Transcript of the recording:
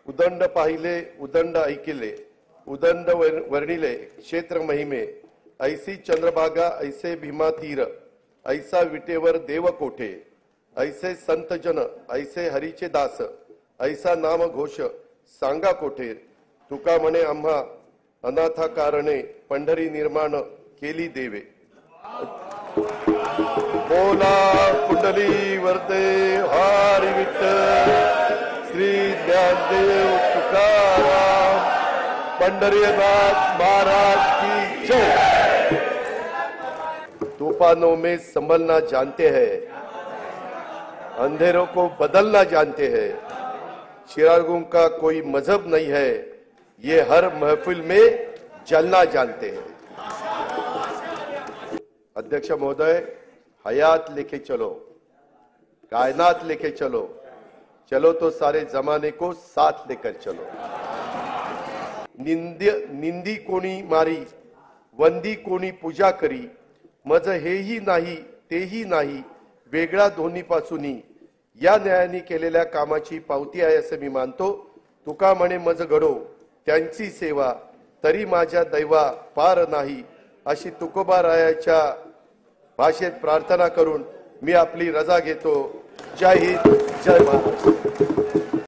उदंड पाहिले उदंड ऐकिले उदंड वर्णिले क्षेत्र महिमे ऐसी चंद्रभागा ऐसे भीमा तीर ऐसा विटेवर देव कोठे ऐसे संत जन ऐसे हरीचे दास ऐसा नाम घोष सांगा कोठे तुका म्हणे आम्हा अनाथा कारणे पंढरी निर्माण केली देवे। बोला कुंडली वरदे हरी विठ्ठल श्री ज्ञानदेव तुकाराम पंढरीनाथ महाराज की जय। तूफानों में संभलना जानते हैं, अंधेरों को बदलना जानते हैं, चिरागों का कोई मजहब नहीं है, ये हर महफिल में जलना जानते हैं। अध्यक्ष महोदय, हयात लेके चलो, कायनात लेके चलो, चलो तो सारे जमाने को साथ लेकर चलो। निंदी कोणी मारी वंदी कोणी पूजा करी मज हेही नाही तेही नाही वेगळा दोन्हीपासूनी या न्यायाने केलेल्या कामाची पावती आहे असे मी मानतो। तुका म्हणे मज घडो त्यांची सेवा तरी माझ्या दैवा पार नाही अशी तुकोबारायाच्या भाषेत प्रार्थना करून मी आपली रजा घेतो। जय हिंद, जय महाराष्ट्र।